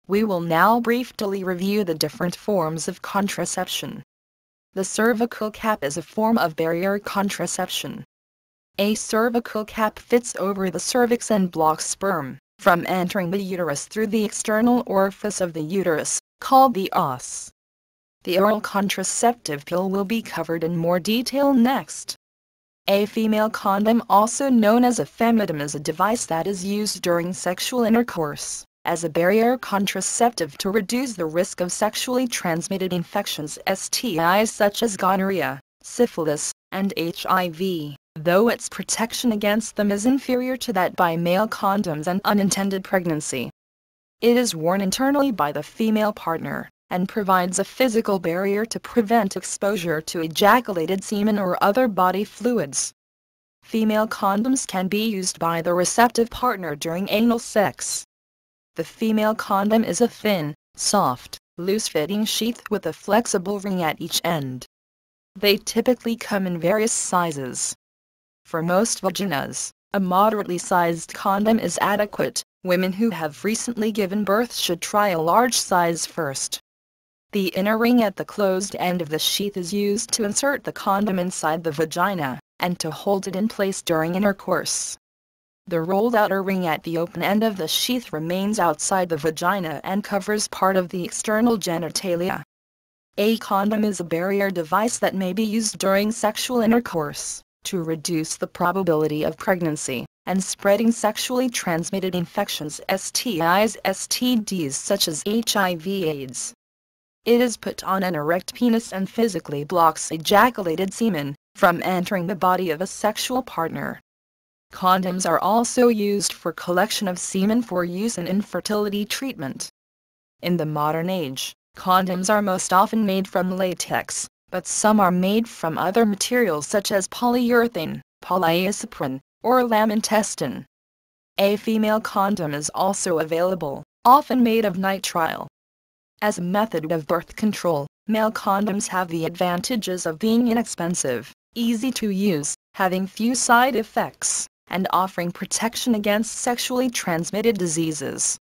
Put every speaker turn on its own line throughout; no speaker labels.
We will now briefly review the different forms of contraception. The cervical cap is a form of barrier contraception. A cervical cap fits over the cervix and blocks sperm from entering the uterus through the external orifice of the uterus, called the os. The oral contraceptive pill will be covered in more detail next. A female condom, also known as a femidom, is a device that is used during sexual intercourse as a barrier contraceptive to reduce the risk of sexually transmitted infections, STIs such as gonorrhea, syphilis, and HIV, though its protection against them is inferior to that by male condoms and unintended pregnancy. It is worn internally by the female partner and provides a physical barrier to prevent exposure to ejaculated semen or other body fluids. Female condoms can be used by the receptive partner during anal sex. The female condom is a thin, soft, loose-fitting sheath with a flexible ring at each end. They typically come in various sizes. For most vaginas, a moderately sized condom is adequate. Women who have recently given birth should try a large size first. The inner ring at the closed end of the sheath is used to insert the condom inside the vagina and to hold it in place during intercourse. The rolled outer ring at the open end of the sheath remains outside the vagina and covers part of the external genitalia. A condom is a barrier device that may be used during sexual intercourse to reduce the probability of pregnancy and spreading sexually transmitted infections, STIs, STDs such as HIV/AIDS. It is put on an erect penis and physically blocks ejaculated semen from entering the body of a sexual partner. Condoms are also used for collection of semen for use in infertility treatment. In the modern age, condoms are most often made from latex, but some are made from other materials such as polyurethane, polyisoprene, or lamintestine. A female condom is also available, often made of nitrile. As a method of birth control, male condoms have the advantages of being inexpensive, easy to use, having few side effects, and offering protection against sexually transmitted diseases.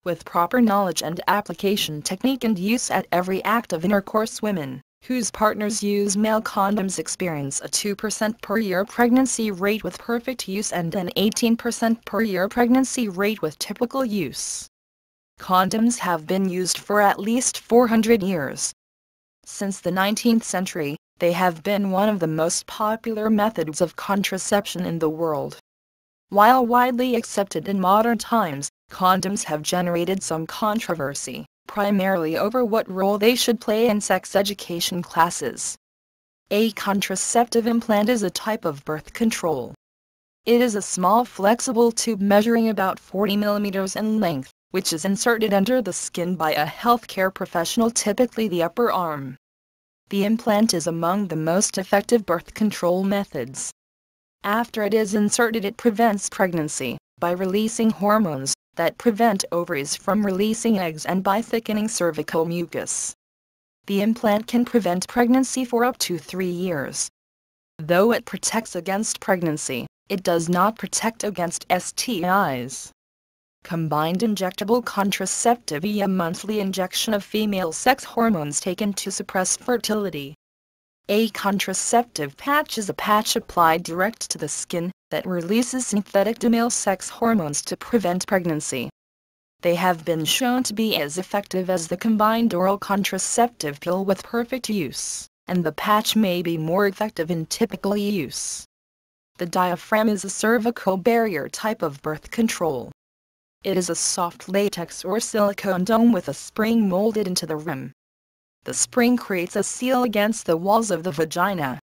With proper knowledge and application technique and use at every act of intercourse, women whose partners use male condoms experience a 2% per year pregnancy rate with perfect use and an 18% per year pregnancy rate with typical use. Condoms have been used for at least 400 years. Since the 19th century, they have been one of the most popular methods of contraception in the world. While widely accepted in modern times, condoms have generated some controversy, primarily over what role they should play in sex education classes. A contraceptive implant is a type of birth control. It is a small flexible tube measuring about 40 millimeters in length, which is inserted under the skin by a healthcare professional, typically the upper arm. The implant is among the most effective birth control methods. After it is inserted, it prevents pregnancy by releasing hormones that prevent ovaries from releasing eggs and by thickening cervical mucus. The implant can prevent pregnancy for up to 3 years. Though it protects against pregnancy, it does not protect against STIs. Combined injectable contraceptive via monthly injection of female sex hormones taken to suppress fertility. A contraceptive patch is a patch applied direct to the skin that releases synthetic male sex hormones to prevent pregnancy. They have been shown to be as effective as the combined oral contraceptive pill with perfect use, and the patch may be more effective in typical use. The diaphragm is a cervical barrier type of birth control. It is a soft latex or silicone dome with a spring molded into the rim. The spring creates a seal against the walls of the vagina.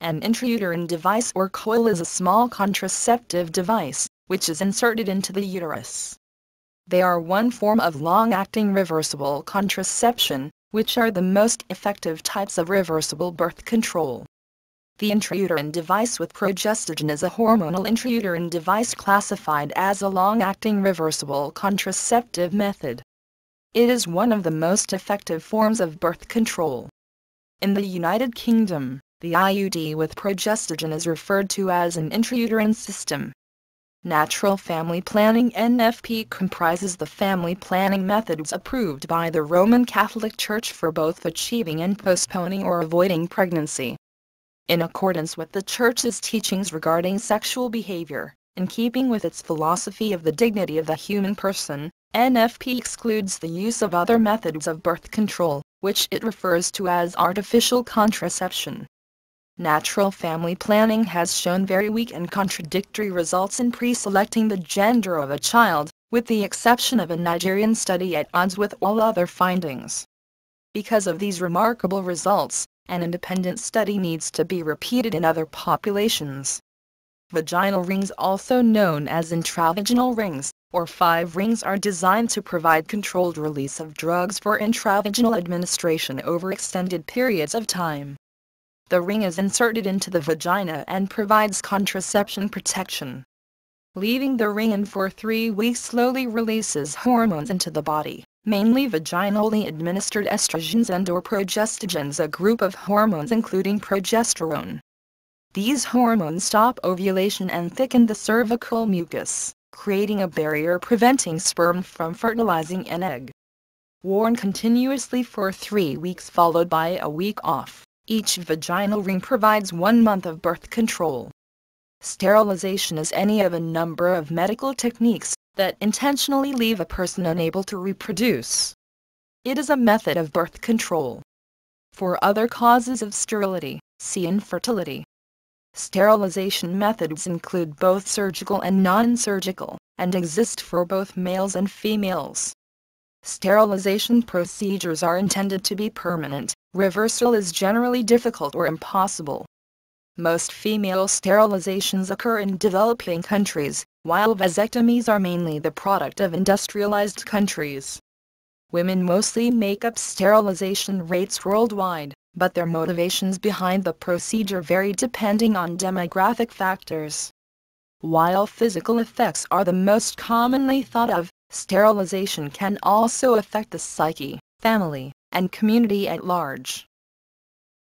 An intrauterine device or coil is a small contraceptive device, which is inserted into the uterus. They are one form of long-acting reversible contraception, which are the most effective types of reversible birth control. The intrauterine device with progestogen is a hormonal intrauterine device classified as a long-acting reversible contraceptive method. It is one of the most effective forms of birth control. In the United Kingdom, the IUD with progestogen is referred to as an intrauterine system. Natural family planning (NFP) comprises the family planning methods approved by the Roman Catholic Church for both achieving and postponing or avoiding pregnancy. In accordance with the Church's teachings regarding sexual behavior, in keeping with its philosophy of the dignity of the human person, NFP excludes the use of other methods of birth control, which it refers to as artificial contraception. Natural family planning has shown very weak and contradictory results in pre-selecting the gender of a child, with the exception of a Nigerian study at odds with all other findings. Because of these remarkable results, an independent study needs to be repeated in other populations. Vaginal rings, also known as intravaginal rings, or 5 rings, are designed to provide controlled release of drugs for intravaginal administration over extended periods of time. The ring is inserted into the vagina and provides contraception protection. Leaving the ring in for 3 weeks slowly releases hormones into the body, mainly vaginally administered estrogens and/or progestogens, a group of hormones including progesterone. These hormones stop ovulation and thicken the cervical mucus, creating a barrier preventing sperm from fertilizing an egg. Worn continuously for 3 weeks followed by a week off, each vaginal ring provides 1 month of birth control. Sterilization is any of a number of medical techniques that intentionally leave a person unable to reproduce. It is a method of birth control. For other causes of sterility, see infertility. Sterilization methods include both surgical and non-surgical, and exist for both males and females. Sterilization procedures are intended to be permanent. Reversal is generally difficult or impossible. Most female sterilizations occur in developing countries, while vasectomies are mainly the product of industrialized countries. Women mostly make up sterilization rates worldwide, but their motivations behind the procedure vary depending on demographic factors. While physical effects are the most commonly thought of, sterilization can also affect the psyche, family, and community at large.